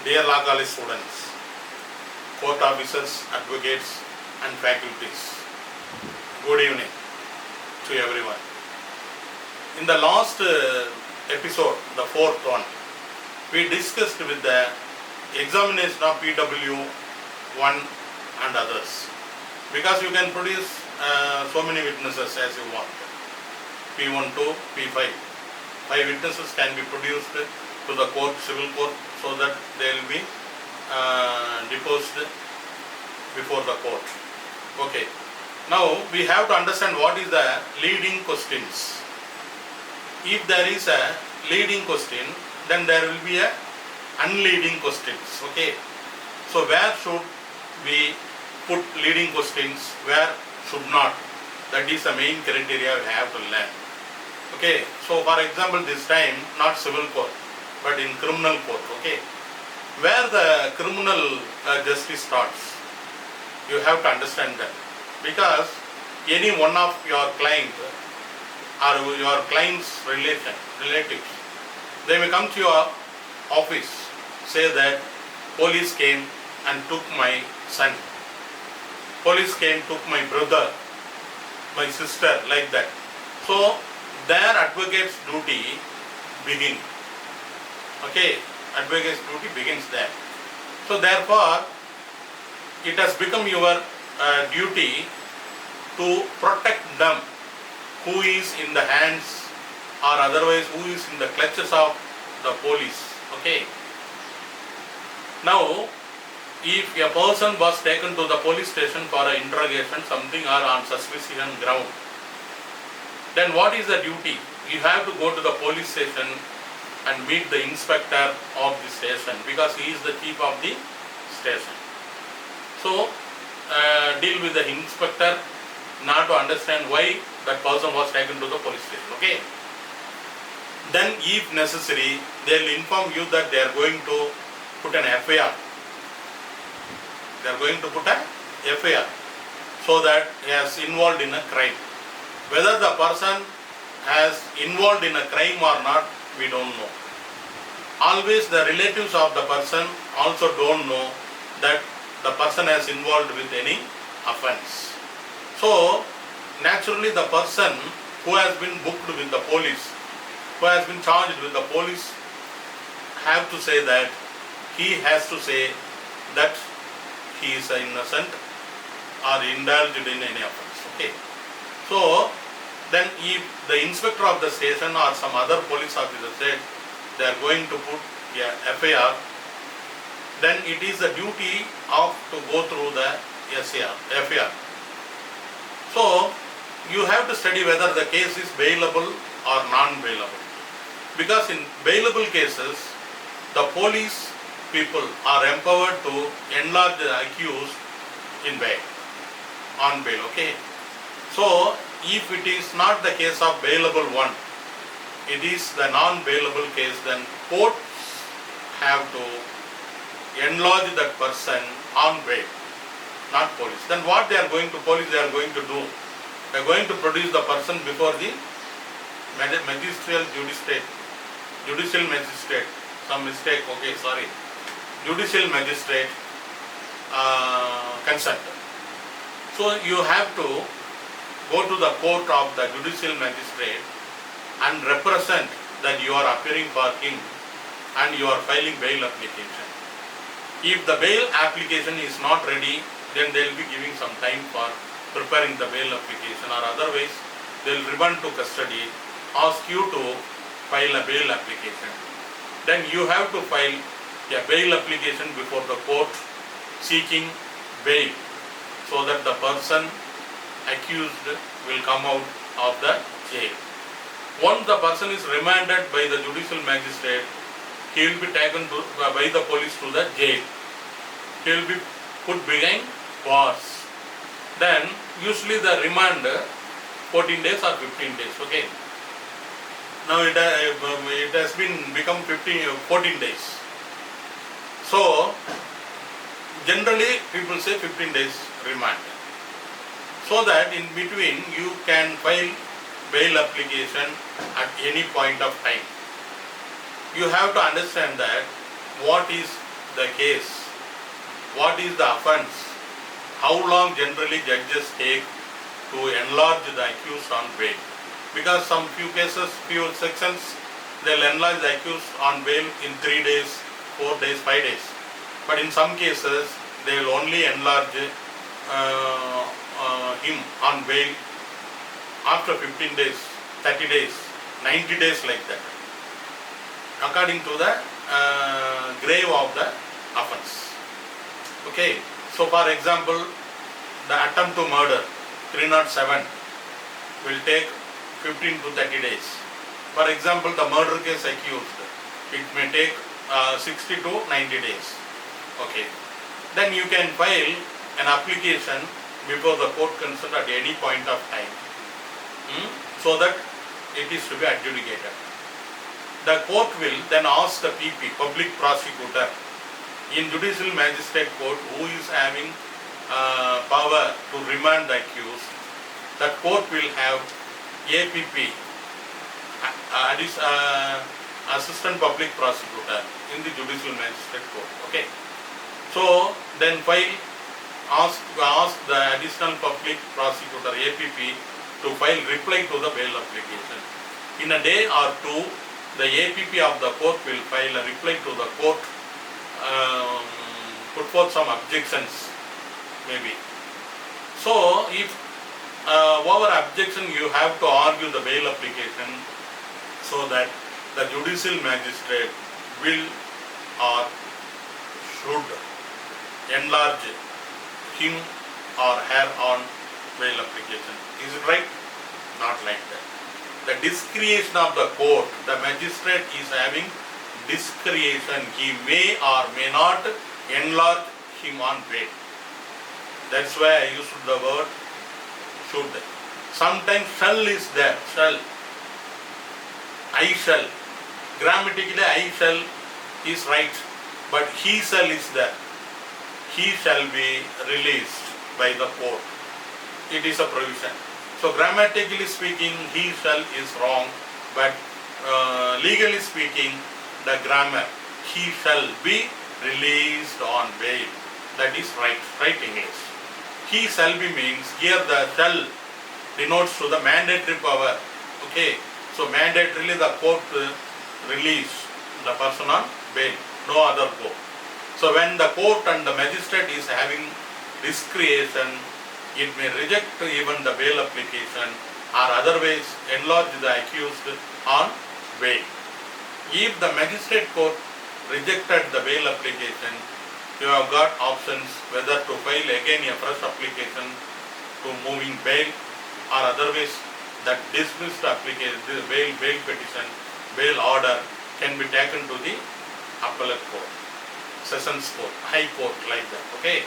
Dear Law College students, court officers, advocates and faculties, good evening to everyone. In the last episode, the fourth one, we discussed with the examination of PW1 and others. Because you can produce so many witnesses as you want. P12, P5. 5 witnesses can be produced to the court, civil court, so that they will be deposed before the court. Okay. Now we have to understand what is the leading questions. If there is a leading question, then there will be a unleading questions. Okay. So where should we put leading questions, where should not? That is the main criteria we have to learn. Okay. So for example, this time not civil court, but in criminal court. Okay. Where the criminal justice starts, you have to understand that, because any one of your client or your client's relatives, they may come to your office, say that police came and took my son, police came, took my brother, my sister, like that. So their advocate's duty begins. Okay, advocate's duty begins there. So therefore, it has become your duty to protect them who is in the hands or otherwise who is in the clutches of the police. Okay. Now, if a person was taken to the police station for an interrogation, something or on suspicion ground, then what is the duty? You have to go to the police station and meet the inspector of the station, because he is the chief of the station. So, deal with the inspector now to understand why that person was taken to the police station. Okay. Then, if necessary, they will inform you that they are going to put an FIR. They are going to put a FIR so that he is involved in a crime. Whether the person has involved in a crime or not, we don't know. Always the relatives of the person also don't know that the person has involved with any offense. So, naturally the person who has been booked with the police, who has been charged with the police, have to say that, he has to say that he is innocent or indulged in any offense. Okay. So, then if the inspector of the station or some other police officer said they are going to put a FIR, then it is the duty of to go through the FIR. So, you have to study whether the case is bailable or non-bailable. Because in bailable cases, the police people are empowered to enlarge the accused in bail, on bail. Okay. So, if it is not the case of bailable one, it is the non-bailable case, then courts have to enlarge that person on bail, not police. Then what they are going to police, they are going to do? They are going to produce the person before the judicial magistrate, some mistake, okay, sorry, judicial magistrate consent. So you have to go to the court of the judicial magistrate and represent that you are appearing for him and you are filing bail application. If the bail application is not ready, then they will be giving some time for preparing the bail application, or otherwise they will remand to custody, ask you to file a bail application. Then you have to file a bail application before the court seeking bail, so that the person accused will come out of the jail. Once the person is remanded by the judicial magistrate, he will be taken by the police to the jail. He will be put behind bars. Then usually the remand 14 days or 15 days. Okay. Now it has become 14 days. So generally people say 15 days remand, so that in between you can file bail application at any point of time. You have to understand that what is the case, what is the offence, how long generally judges take to enlarge the accused on bail. Because some few cases, few sections, they'll enlarge the accused on bail in 3 days, 4 days, 5 days. But in some cases, they will only enlarge him on bail after 15 days, 30 days, 90 days, like that, according to the grave of the offence. Okay, so for example, the attempt to murder 307 will take 15 to 30 days. For example, the murder case accused, it may take 60 to 90 days. Okay, then you can file an application before the court concerned at any point of time, so that it is to be adjudicated. The court will then ask the PP, public prosecutor, in judicial magistrate court, who is having power to remand the accused. That court will have APP, assistant public prosecutor, in the judicial magistrate court. Okay, so then ask the additional public prosecutor, APP, to file reply to the bail application. In a day or two, the APP of the court will file a reply to the court, put forth some objections maybe. So if over objection, you have to argue the bail application, so that the judicial magistrate will or should enlarge him or her on bail application. Is it right? Not like that. The discretion of the court, the magistrate is having discretion. He may or may not enlarge him on bail. That's why I used the word should. Sometimes shall is there. Shall. I shall. Grammatically I shall is right, but he shall is there. He shall be released by the court. It is a provision. So grammatically speaking, he shall is wrong, but legally speaking, the grammar, he shall be released on bail. That is right English. He shall be means, here the shall denotes to the mandatory power. Okay, so mandatorily the court release the person on bail, no other court. So when the court and the magistrate is having discretion, it may reject even the bail application or otherwise enlarge the accused on bail. If the magistrate court rejected the bail application, you have got options whether to file again a fresh application to moving bail, or otherwise that dismissed application, the bail petition, bail order can be taken to the appellate court, sessions court, high court, like that. Okay,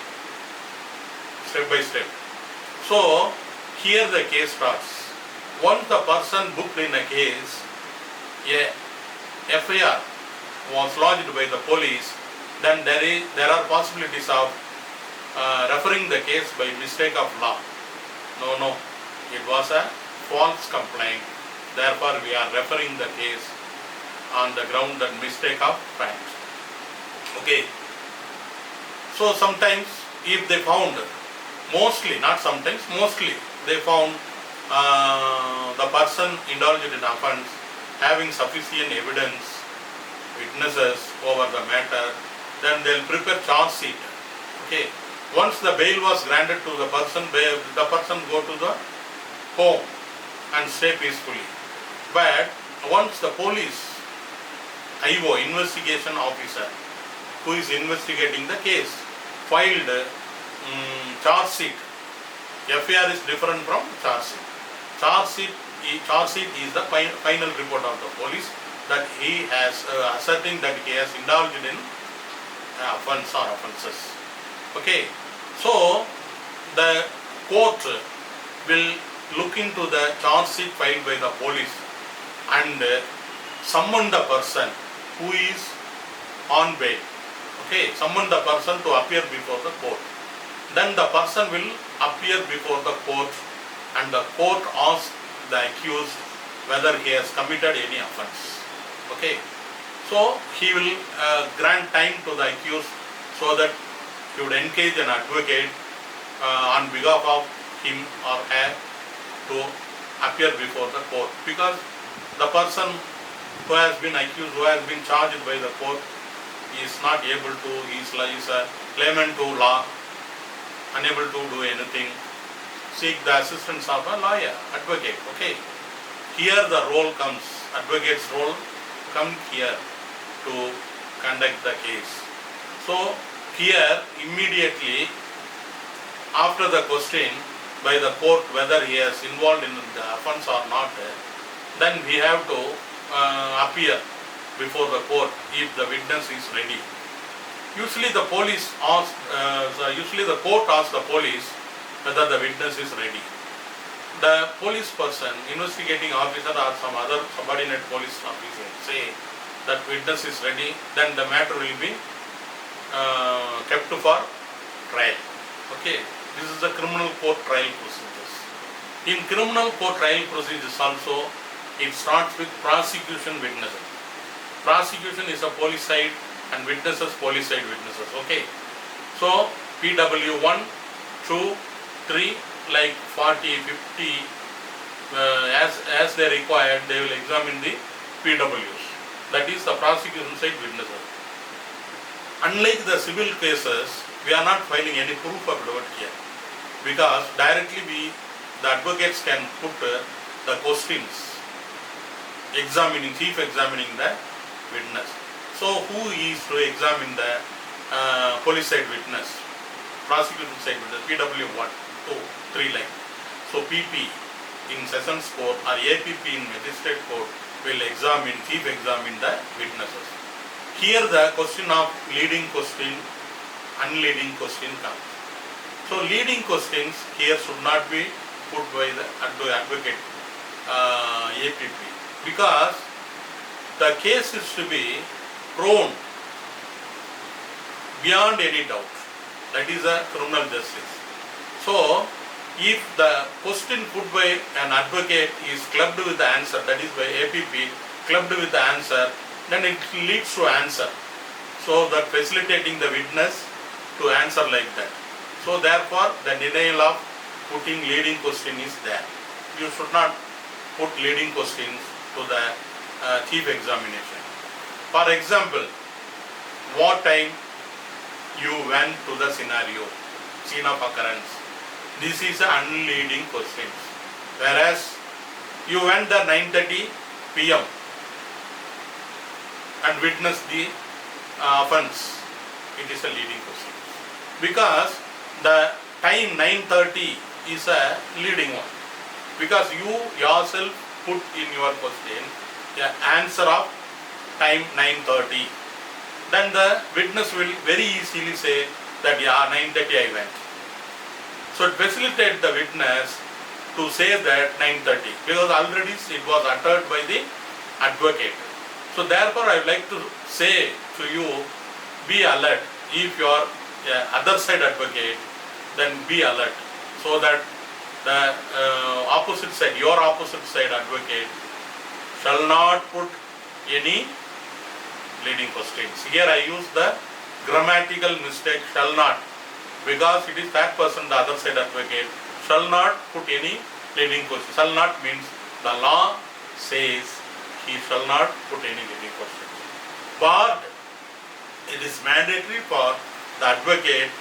step by step. So here the case starts. Once the person booked in a case, a FIR was lodged by the police, then there are possibilities of referring the case by mistake of law. No, it was a false complaint. Therefore, we are referring the case on the ground that mistake of fact. Okay. So sometimes, if they found, mostly, not sometimes, mostly, they found the person indulged in offence having sufficient evidence, witnesses over the matter, then they will prepare charge sheet. Okay. Once the bail was granted to the person go to the home and stay peacefully. But once the police, IO, investigation officer, who is investigating the case, filed charge sheet. FIR is different from charge sheet. Charge sheet is the final report of the police that he has asserting that he has indulged in offence or offences. Okay, so the court will look into the charge sheet filed by the police and summon the person who is on bail. Okay, summon the person to appear before the court. Then the person will appear before the court and the court asks the accused whether he has committed any offence. Okay, so So he will grant time to the accused so that he would engage an advocate on behalf of him or her to appear before the court, because the person who has been accused, who has been charged by the court, he is not able to, he is a layman to law, unable to do anything, seek the assistance of a lawyer, advocate. Okay, here the role comes, advocate's role come here to conduct the case. So here immediately after the question by the court whether he is involved in the offence or not, then we have to appear before the court if the witness is ready. Usually the police asks, usually the court asks the police whether the witness is ready. The police person, investigating officer or some other subordinate police officer say that witness is ready, then the matter will be kept for trial. Okay, this is the criminal court trial procedures. In criminal court trial procedures also, it starts with prosecution witnesses. Prosecution is a police side and witnesses police side witnesses. Okay, so PW 1, 2, 3, like 40, 50, as they required, they will examine the PWs. That is the prosecution side witnesses. Unlike the civil cases, we are not filing any proof of doubt here, because directly the advocates can put the questions, chief examining the witness. So who is to examine the police side witness, prosecution side witness? PW 1, 2, 3 line. So PP in sessions court or APP in magistrate court will chief examine the witnesses. Here the question of leading question, unleading question comes. So leading questions here should not be put by the advocate APP, because the case is to be proven beyond any doubt. That is a criminal justice. So if the question put by an advocate is clubbed with the answer, that is by APP clubbed with the answer, then it leads to answer. So that facilitating the witness to answer like that. So therefore the denial of putting leading question is there. You should not put leading questions to the chief examination. For example, what time you went to the scenario, scene of occurrence. This is an unleading question. Whereas you went there 9:30 p.m. and witnessed the offence, it is a leading question. Because the time 9:30 is a leading one. Because you yourself put in your question the answer of time 9:30. Then the witness will very easily say that yeah, 9:30 I went. So it facilitates the witness to say that 9:30, because already it was uttered by the advocate. So therefore I would like to say to you, be alert. If you are other side advocate, then be alert, so that the opposite side, your opposite side advocate shall not put any leading questions. Here I use the grammatical mistake, shall not, because it is that person, the other side advocate, shall not put any leading question. Shall not means the law says he shall not put any leading questions. But it is mandatory for the advocate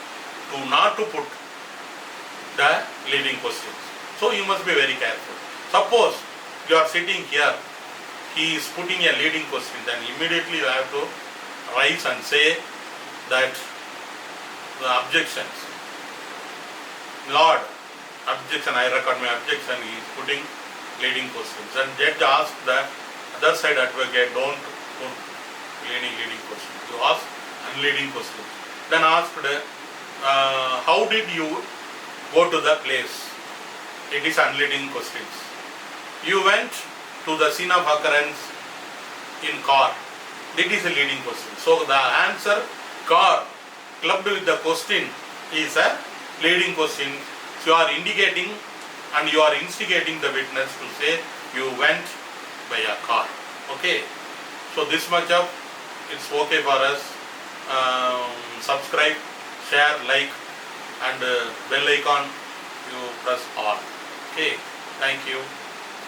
to not to put the leading questions. So you must be very careful. Suppose you are sitting here, he is putting a leading question, then immediately you have to rise and say that the objections. Lord, objection, I record my objection, he is putting leading questions. And judge asks the other side advocate, don't put any leading questions. You ask unleading questions. Then asked, how did you go to the place? It is unleading questions. You went to the scene of occurrence in car. It is a leading question. So the answer car clubbed with the question is a leading question. So you are indicating and you are instigating the witness to say you went by a car. Okay. So this much of it's okay for us. Subscribe, share, like, and bell icon you press all. Okay, thank you.